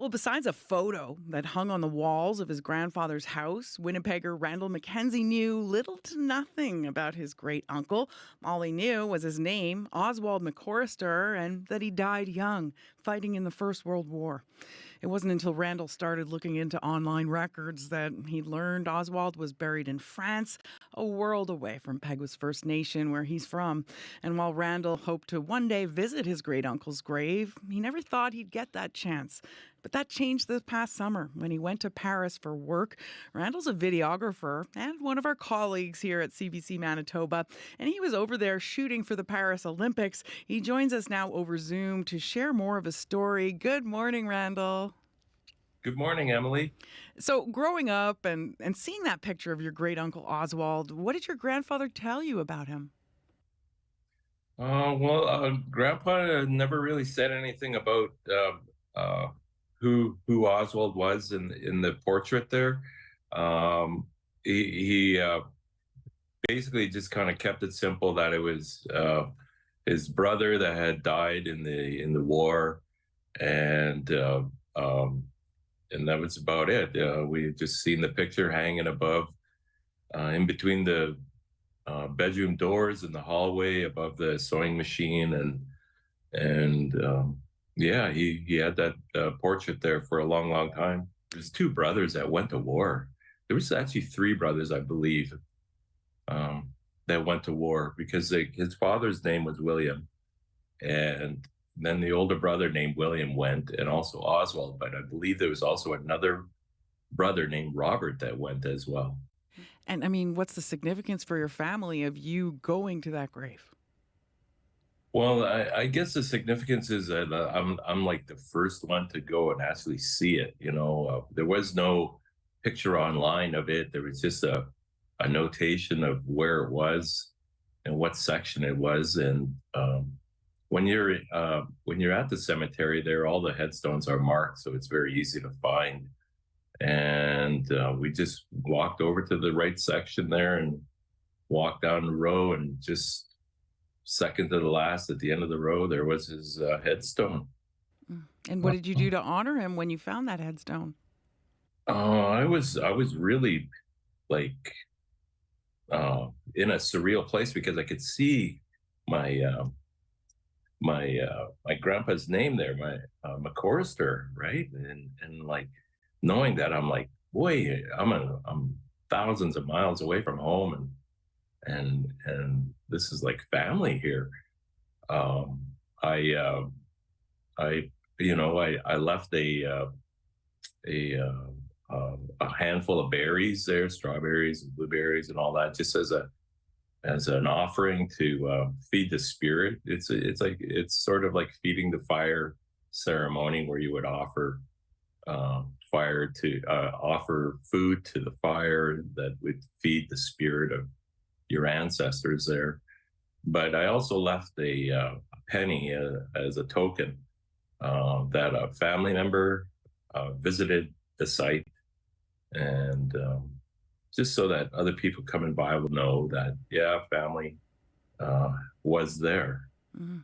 Well, besides a photo that hung on the walls of his grandfather's house, Winnipegger Randall McKenzie knew little to nothing about his great uncle. All he knew was his name, Oswald McCorister, and that he died young, fighting in the First World War. It wasn't until Randall started looking into online records that he learned Oswald was buried in France, a world away from Pegua's First Nation, where he's from. And while Randall hoped to one day visit his great uncle's grave, he never thought he'd get that chance. But that changed this past summer when he went to Paris for work. Randall's a videographer and one of our colleagues here at CBC Manitoba, and he was over there shooting for the Paris Olympics. He joins us now over Zoom to share more of his story. Good morning, Randall. Good morning, Emily. So, growing up and seeing that picture of your great uncle Oswald, what did your grandfather tell you about him? Grandpa never really said anything about who Oswald was in the portrait there. Um, he basically just kind of kept it simple that it was his brother that had died in the war, and uh, um, and that was about it. We had just seen the picture hanging above, in between the bedroom doors in the hallway above the sewing machine, and yeah, he had that portrait there for a long, long time. There's two brothers that went to war. There was actually three brothers, I believe, um, that went to war because his father's name was William, and then the older brother named William went, and also Oswald. But I believe there was also another brother named Robert that went as well. And I mean, what's the significance for your family of you going to that grave? Well, I guess the significance is that I'm like the first one to go and actually see it. There was no picture online of it. There was just a notation of where it was and what section it was. And when you're at the cemetery there, all the headstones are marked, so it's very easy to find. And we just walked over to the right section there and walked down the row, and just second to the last at the end of the row, there was his headstone. Mm. And what did you do to honor him when you found that headstone? I was really like in a surreal place because I could see my my grandpa's name there, my McCorister, right? And like knowing that, I'm like, boy, I'm thousands of miles away from home, and this is like family here. Um, I I I left a handful of berries there, strawberries and blueberries and all that, just as an offering to feed the spirit. It's sort of like feeding the fire ceremony where you would offer food to the fire that would feed the spirit of your ancestors there. But I also left a penny as a token that a family member visited the site, and just so that other people coming by will know that, yeah, family was there. Mhm.